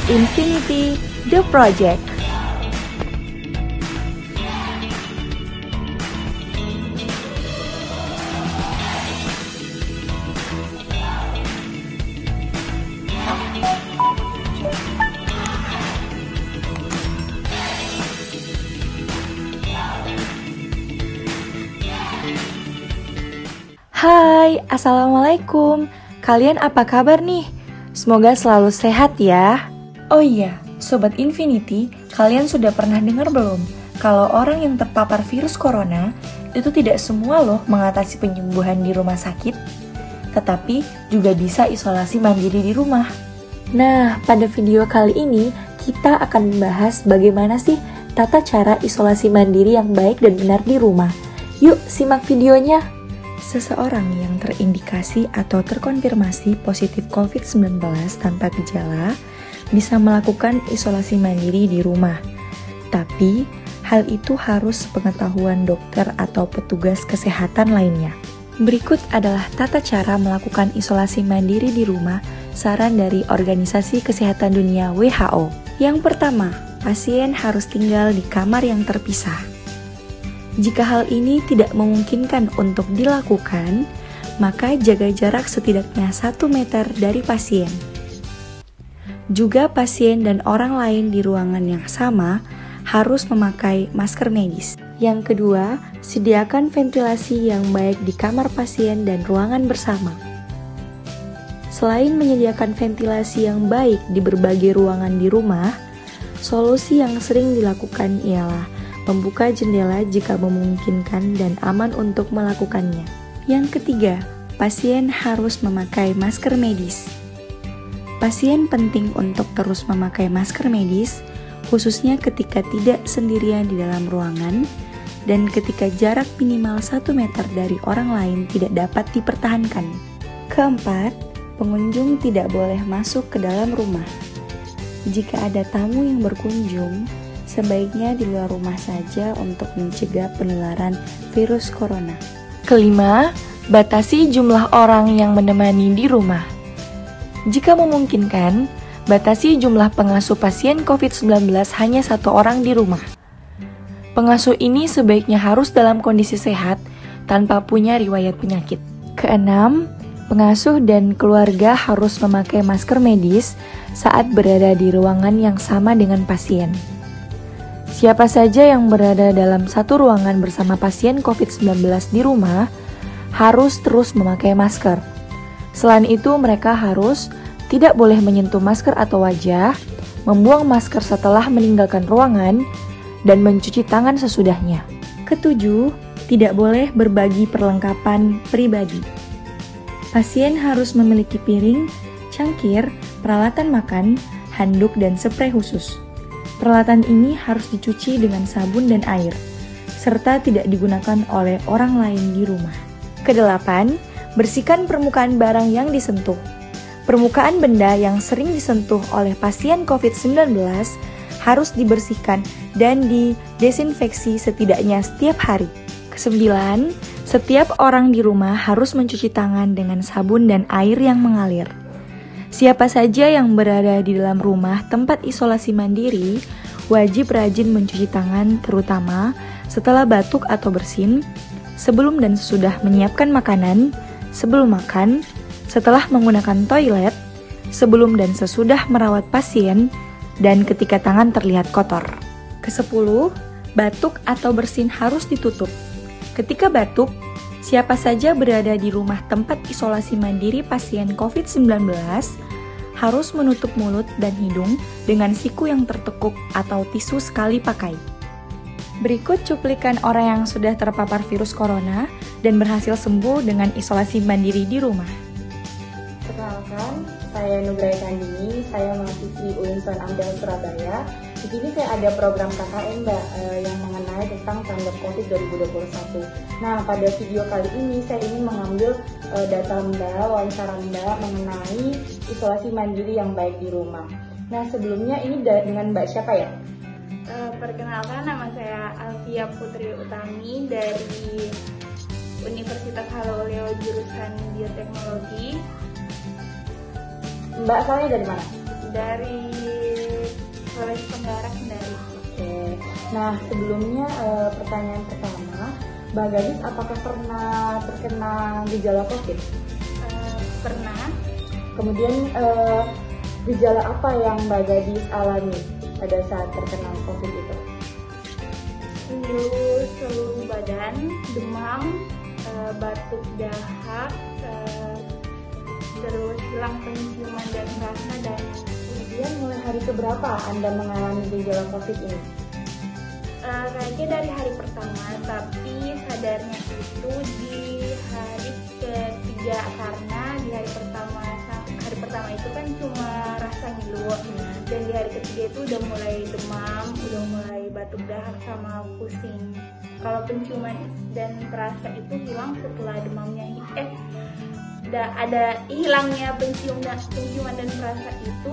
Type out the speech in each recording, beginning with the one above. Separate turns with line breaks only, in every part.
Infinity The Project.
Hai, Assalamualaikum. Kalian apa kabar nih? Semoga selalu sehat ya. Oh iya, Sobat Infinity, kalian sudah pernah dengar belum? Kalau orang yang terpapar virus corona, itu tidak semua loh mengatasi penyembuhan di rumah sakit, tetapi juga bisa isolasi mandiri di rumah. Nah, pada video kali ini, kita akan membahas bagaimana sih tata cara isolasi mandiri yang baik dan benar di rumah. Yuk, simak videonya. Seseorang yang terindikasi atau terkonfirmasi positif COVID-19 tanpa gejala bisa melakukan isolasi mandiri di rumah. Tapi, hal itu harus sepengetahuan dokter atau petugas kesehatan lainnya. Berikut adalah tata cara melakukan isolasi mandiri di rumah, saran dari Organisasi Kesehatan Dunia WHO. Yang pertama, pasien harus tinggal di kamar yang terpisah. Jika hal ini tidak memungkinkan untuk dilakukan, maka jaga jarak setidaknya 1 meter dari pasien. Juga pasien dan orang lain di ruangan yang sama harus memakai masker medis. Yang kedua, sediakan ventilasi yang baik di kamar pasien dan ruangan bersama. Selain menyediakan ventilasi yang baik di berbagai ruangan di rumah, solusi yang sering dilakukan ialah membuka jendela jika memungkinkan dan aman untuk melakukannya. Yang ketiga, pasien harus memakai masker medis. Pasien penting untuk terus memakai masker medis, khususnya ketika tidak sendirian di dalam ruangan dan ketika jarak minimal 1 meter dari orang lain tidak dapat dipertahankan. Keempat, pengunjung tidak boleh masuk ke dalam rumah. Jika ada tamu yang berkunjung, sebaiknya di luar rumah saja untuk mencegah penularan virus corona. Kelima, batasi jumlah orang yang menemani di rumah. Jika memungkinkan, batasi jumlah pengasuh pasien COVID-19 hanya 1 orang di rumah. Pengasuh ini sebaiknya harus dalam kondisi sehat tanpa punya riwayat penyakit. Keenam, pengasuh dan keluarga harus memakai masker medis saat berada di ruangan yang sama dengan pasien. Siapa saja yang berada dalam satu ruangan bersama pasien COVID-19 di rumah harus terus memakai masker. Selain itu, mereka harus tidak boleh menyentuh masker atau wajah, membuang masker setelah meninggalkan ruangan, dan mencuci tangan sesudahnya. Ketujuh, tidak boleh berbagi perlengkapan pribadi. Pasien harus memiliki piring, cangkir, peralatan makan, handuk, dan spray khusus. Peralatan ini harus dicuci dengan sabun dan air, serta tidak digunakan oleh orang lain di rumah. Kedelapan, bersihkan permukaan barang yang disentuh. Permukaan benda yang sering disentuh oleh pasien COVID-19 harus dibersihkan dan didesinfeksi setidaknya setiap hari. Kesembilan, setiap orang di rumah harus mencuci tangan dengan sabun dan air yang mengalir. Siapa saja yang berada di dalam rumah tempat isolasi mandiri wajib rajin mencuci tangan, terutama setelah batuk atau bersin, sebelum dan sesudah menyiapkan makanan, sebelum makan, setelah menggunakan toilet, sebelum dan sesudah merawat pasien, dan ketika tangan terlihat kotor. Kesepuluh, batuk atau bersin harus ditutup. Ketika batuk, siapa saja berada di rumah tempat isolasi mandiri pasien COVID-19 harus menutup mulut dan hidung dengan siku yang tertekuk atau tisu sekali pakai. Berikut cuplikan orang yang sudah terpapar virus corona dan berhasil sembuh dengan isolasi mandiri di rumah.
Perkenalkan, saya Nugraha Kandini, saya mahasiswi UIN Amdal Surabaya. Di sini saya ada program KKN Mbak yang mengenai tentang tanggap COVID 2021. Nah, pada video kali ini saya ingin mengambil data Mbak, wawancara Mbak mengenai isolasi mandiri yang baik di rumah. Nah, sebelumnya ini dengan Mbak siapa ya?
Perkenalkan, nama saya Alfia Putri Utami dari Universitas Haloleo jurusan Bioteknologi.
Mbak asalnya dari mana?
Dari Sulawesi Tenggara, Kendari.
Oke. Nah, sebelumnya pertanyaan pertama, Mbak Gadis apakah pernah terkena gejala COVID?
Pernah.
Kemudian gejala apa yang Mbak Gadis alami pada saat terkena COVID itu?
Seluruh badan, demam, batuk dahak, terus hilang penciuman dan rasa, dan
Kemudian mulai hari keberapa Anda mengalami gejala COVID ini?
kayaknya dari hari pertama, tapi sadarnya itu di hari ketiga, karena di hari pertama itu kan cuma rasa ngilu, dan di hari ketiga itu udah mulai demam, udah mulai batuk dahak sama pusing. Kalau penciuman dan perasa itu hilang setelah demamnya ada hilangnya penciuman dan perasa itu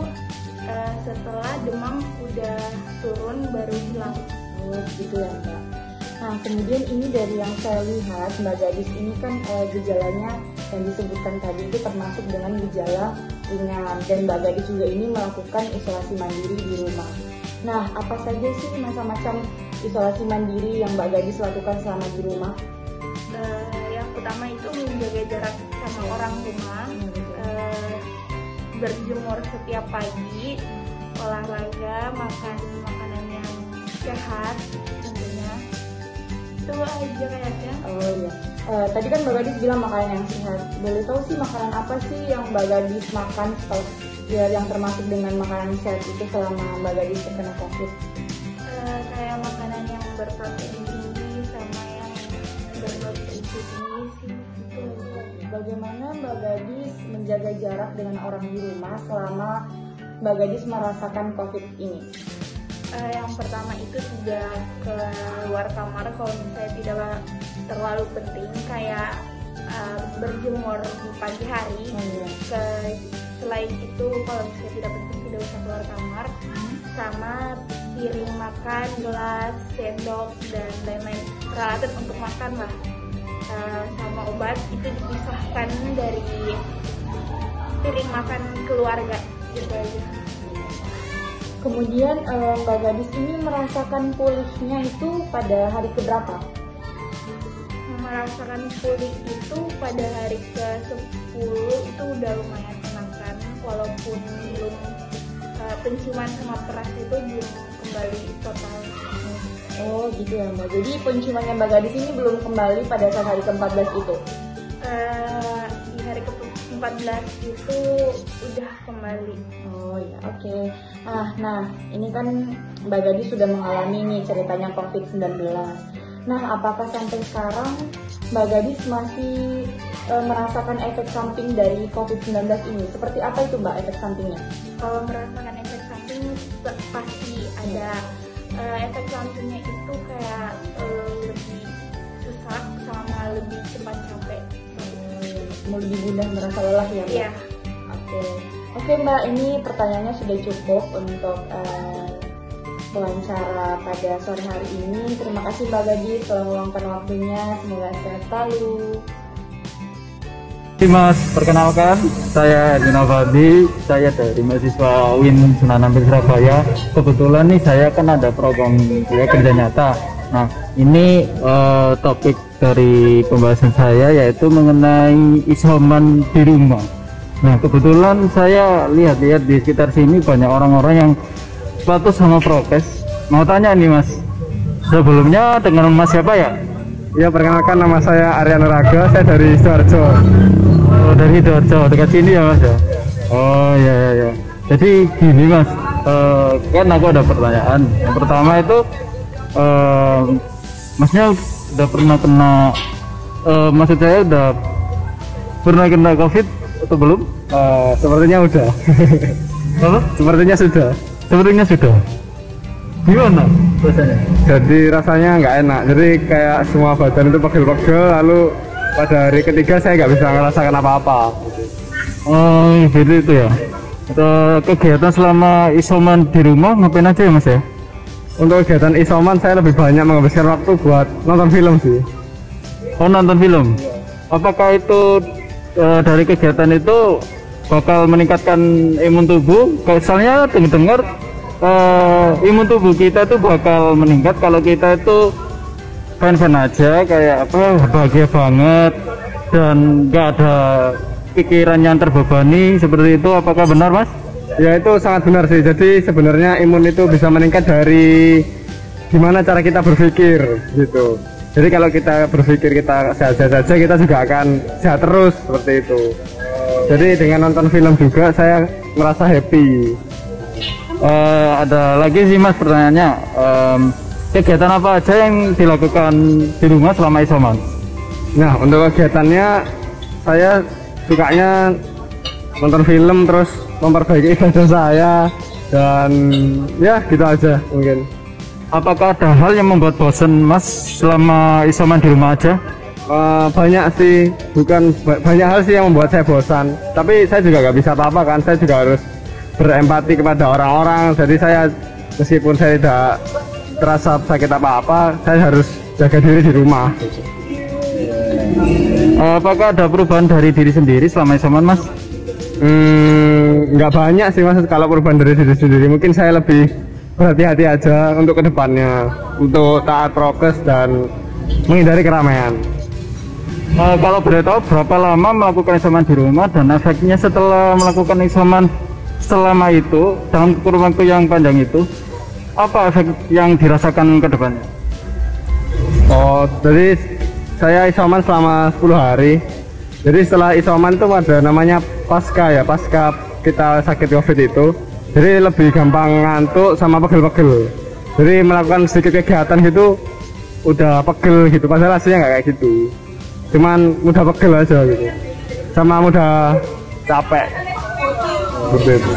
setelah demam udah turun baru hilang.
Oh, gitu ya Mbak. Nah, kemudian ini dari yang saya lihat, Mbak Gadis ini kan gejalanya yang disebutkan tadi itu termasuk dengan gejala ringan, dan Mbak Gadis juga ini melakukan isolasi mandiri di rumah. Nah, apa saja sih macam-macam isolasi mandiri yang Mbak Gadis lakukan selama di rumah?
Yang pertama itu menjaga jarak sama orang rumah, berjemur setiap pagi, olahraga, makan makanan yang sehat tentunya. Itu aja kayaknya.
Oh iya. Tadi kan Mbak Gadis bilang makanan yang sehat. Boleh tahu sih makanan apa sih yang Mbak Gadis makan yang termasuk dengan makanan sehat itu selama Mbak Gadis terkena COVID?
Kayak makanan yang berprotein tinggi sama yang bernutrisi tinggi sih.
Bagaimana Mbak Gadis menjaga jarak dengan orang di rumah selama Mbak Gadis merasakan COVID ini?
Yang pertama itu tidak keluar kamar kalau misalnya tidak terlalu penting, kayak berjemur di pagi hari. Selain itu kalau misalnya tidak penting tidak usah keluar kamar. Sama piring makan, gelas, sendok, dan lain-lain peralatan untuk makan lah. Sama obat itu dipisahkan dari piring makan keluarga, gitu aja.
Kemudian Mbak Gadis ini merasakan pulihnya itu pada hari keberapa?
Merasakan pulih itu pada hari ke-10 itu udah lumayan tenang kan, walaupun belum penciuman sama perasa itu belum kembali total.
Oh gitu ya Mbak, jadi penciumannya Mbak Gadis ini belum kembali pada saat hari ke-14 itu?
Di hari ke-14 itu udah kembali.
Oh ya, oke. Nah, ini kan Mbak Gadis sudah mengalami nih ceritanya COVID-19. Nah, apakah sampai sekarang Mbak Gadis masih merasakan efek samping dari COVID-19 ini? Seperti apa itu Mbak efek sampingnya?
Kalau merasakan efek samping pasti ada. Efek sampingnya itu kayak lebih sesak sama lebih cepat capek.
Lebih mudah merasa lelah ya Mbak?
Iya.
Oke Mbak, ini pertanyaannya sudah cukup untuk wawancara pada sore hari ini. Terima kasih Mbak Gadis telah meluangkan waktunya. Semoga sehat selalu.
Mas, perkenalkan saya Erdina Fadli, saya dari mahasiswa UIN Sunan Ampel Surabaya. Kebetulan nih saya kan ada program kuliah kerja nyata. Nah, ini topik dari pembahasan saya yaitu mengenai isoman di rumah. Nah, kebetulan saya lihat-lihat di sekitar sini banyak orang-orang yang patuh sama prokes. Mau tanya nih Mas, sebelumnya dengan Mas siapa ya?
Ya, perkenalkan nama saya Aryan Raga, saya dari Sidoarjo.
Oh, dari Sidoarjo, dekat sini ya Mas ya? Oh ya. Jadi gini Mas, kan aku ada pertanyaan. Yang pertama itu, Masnya udah pernah kena, maksud saya udah pernah kena COVID atau belum?
Sepertinya udah.
Apa?
Sepertinya sudah.
Sepertinya sudah. Gimana rasanya?
Jadi rasanya nggak enak. Jadi kayak semua badan itu pegel-pegel. Lalu pada hari ketiga saya nggak bisa merasakan apa-apa.
Oh, gitu itu ya. Kegiatan selama isoman di rumah ngapain aja ya Mas ya?
Untuk kegiatan isoman saya lebih banyak menghabiskan waktu buat nonton film sih.
Oh, nonton film. Apakah itu dari kegiatan itu bakal meningkatkan imun tubuh? Soalnya dengar imun tubuh kita tuh bakal meningkat kalau kita itu fan-fan aja, kayak apa, bahagia banget dan nggak ada pikiran yang terbebani seperti itu. Apakah benar, Mas?
Ya, itu sangat benar sih. Jadi sebenarnya imun itu bisa meningkat dari gimana cara kita berpikir gitu. Jadi kalau kita berpikir kita sehat-sehat saja, kita juga akan sehat terus seperti itu. Jadi dengan nonton film juga saya merasa happy.
Ada lagi sih Mas pertanyaannya, kegiatan apa aja yang dilakukan di rumah selama isoman?
Nah, untuk kegiatannya saya sukanya nonton film, terus memperbaiki ibadah saya, dan ya gitu aja mungkin.
Apakah ada hal yang membuat bosan Mas selama isoman di rumah aja?
Banyak sih, banyak hal sih yang membuat saya bosan. Tapi saya juga nggak bisa apa-apa kan, saya juga harus berempati kepada orang-orang. Jadi saya meskipun saya tidak terasa sakit apa-apa, saya harus jaga diri di rumah.
Apakah ada perubahan dari diri sendiri selama isoman, Mas?
Nggak banyak sih Mas, kalau perubahan dari diri sendiri. Mungkin saya lebih berhati-hati aja untuk kedepannya, untuk taat prokes dan menghindari keramaian.
Kalau boleh tahu berapa lama melakukan isoman di rumah dan efeknya setelah melakukan isoman selama itu, dalam kurun waktu yang panjang itu, apa efek yang dirasakan ke depannya?
Oh, jadi saya isoman selama 10 hari. Jadi setelah isoman itu ada namanya pasca kita sakit COVID itu. Jadi lebih gampang ngantuk sama pegel-pegel. Jadi melakukan sedikit kegiatan gitu udah pegel gitu, padahal aslinya nggak kayak gitu. Cuman mudah pegel aja gitu, sama mudah capek. Seperti itu.